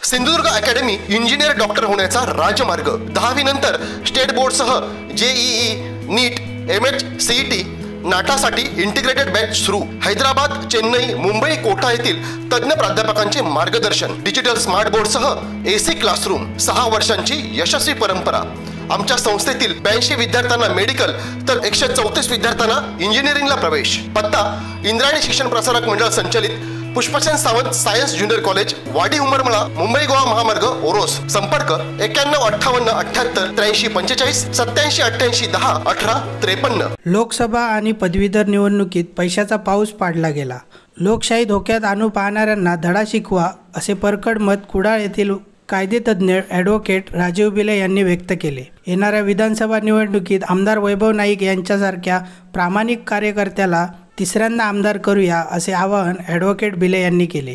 Sindhudurg academy engineer doctor होण्याचा राजमार्ग। 10वी नंतर स्टेट बोर्डसह जेईई, नीट, एमएच, सीईटी, नाटासाठी इंटिग्रेटेड बॅच सुरू। हैदराबाद, चेन्नई, मुंबई, कोटा येथील तज्ञ प्राध्यापकांचे मार्गदर्शन। डिजिटल स्मार्ट बोर्डसह एसी क्लासरूम। 6 वर्षांची यशस्वी परंपरा। आमच्या संस्थेतील 82 विद्यार्थ्यांना मेडिकल तर 134 विद्यार्थ्यांना इंजिनिअरिंगला प्रवेश। पत्ता इंद्रायणी शिक्षण प्रसारक मंडळ संचलित Pushpasen Sawant science junior college, वाडी उमरमळा, मुंबई गोवा महामार्ग, ओरोस। संपर्क 91 58 73 45 87 88 10 18 53। लोकसभा आणि पदवीधर निवडणुकीत पैशाचा पाऊस पाडला गेला। लोकशाही धोक्यात आणू पाहणाऱ्यांना धडा शिकवा असे परखड मत कुडाळ येथील कायदेतज्ञ ॲडव्होकेट राजीव बिले यांनी व्यक्त केले। येणाऱ्या विधानसभा निवडणुकीत आमदार वैभव नाईक यांच्यासारख्या प्रामाणिक कार्यकर्त्याला तिसऱ्यांदा आमदार करूया असे आवाहन ॲडव्होकेट बिले यांनी केले।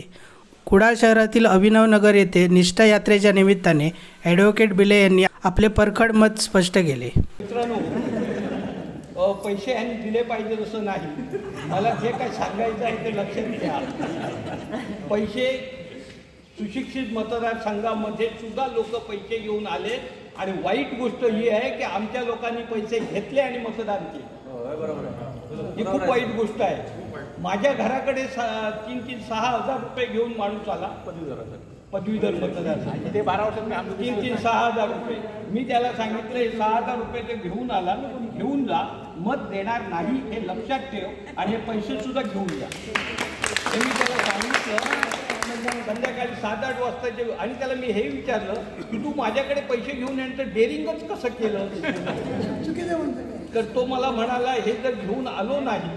कुडाळ शहरातील अभिनवनगर येथे निष्ठा यात्रेच्या निमित्ताने ॲडव्होकेट बिले यांनी आपले परखड मत स्पष्ट केले। मित्रांनो, पैसे यांनी दिले पाहिजे असं नाही, मला जे काय सांगायचं आहे ते लक्षात घ्या। पैसे सुशिक्षित मतदारसंघामध्ये सुद्धा लोक पैसे घेऊन आले आणि वाईट गोष्ट ही आहे की आमच्या लोकांनी पैसे घेतले आणि मतदान केले। ही खूप वाईट गोष्ट आहे। माझ्या घराकडे 3-6 हजार रुपये घेऊन माणूस आला पदवीधर मतदार, ते 12 वर्षात 3-6 हजार रुपये। मी त्याला सांगितलं 6 हजार रुपये ते घेऊन आला ना, तुम्ही घेऊन जा, मत देणार नाही हे लक्षात ठेव आणि हे पैसे सुद्धा घेऊन जा हे मी त्याला सांगितलं। संध्याकाळी 7-8 वाजताचे आणि त्याला मी हे विचारलं की तू माझ्याकडे पैसे घेऊन येण्याचं डेअरिंगच कसं केलं? तर तो मला म्हणाला हे जर घेऊन आलो नाही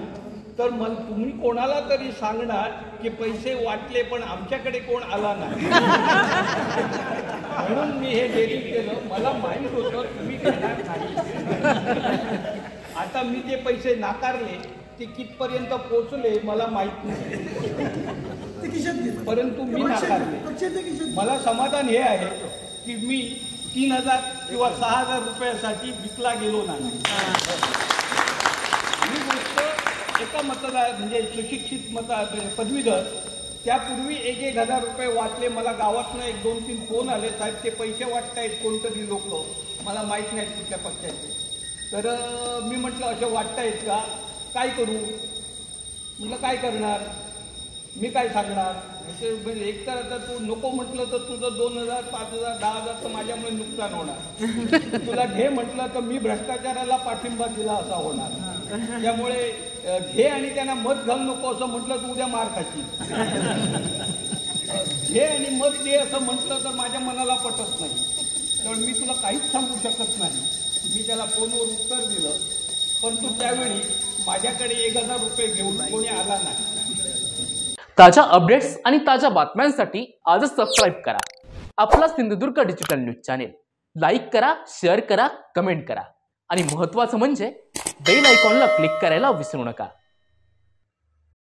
तर तुम्ही कोणाला तरी सांगणार की पैसे वाटले पण आमच्याकडे कोण आला नाही। म्हणून मी हे डेअरिंग केलं। मला माहीत होतं तुम्ही घेणार नाही। आता मी ते पैसे नाकारले, ते कितपर्यंत पोचले मला माहीत नाही, परंतु मी नाकारले। मला समाधान हे आहे की मी 3000 किंवा 6000 रुपयासाठी विकला गेलो नाही। ही गोष्ट एका मतदार म्हणजे सुशिक्षित पदवीधर त्यापूर्वी 1,000 रुपये वाटले। मला गावातनं 1-2-3 फोन आले, साहेब ते पैसे वाटतायत कोणतरी लोक, मला माहीत नाही कुठल्या पक्षाचे। तर मी म्हटलं असे वाटतायत का, काय करू? म्हटलं काय करणार, मी काय सांगणार? म्हणजे एक तर आता तू नको म्हटलं तर तुझं 2,000, 5,000, 10,000 तर माझ्यामुळे नुकसान होणार। तुला घे म्हटलं तर मी भ्रष्टाचाराला पाठिंबा दिला असा होणार। त्यामुळे घे आणि त्यांना मत घालू नको असं म्हटलं तर उद्या मार खाशील। घे आणि मत दे असं म्हटलं तर माझ्या मनाला पटत नाही, त्यामुळे मी तुला काहीच सांगू शकत नाही। मी त्याला फोनवर उत्तर दिलं, परंतु त्यावेळी माझ्याकडे 1,000 रुपये घेऊन कोणी आला नाही। ताज्या अपडेट्स आणि ताज्या बातम्यांसाठी आजच सबस्क्राईब करा आपला Sindhudurg digital news channel. Like करा, शेअर करा, कमेंट करा आणि महत्त्वाचं म्हणजे बेल आयकॉनला क्लिक करायला विसरू नका।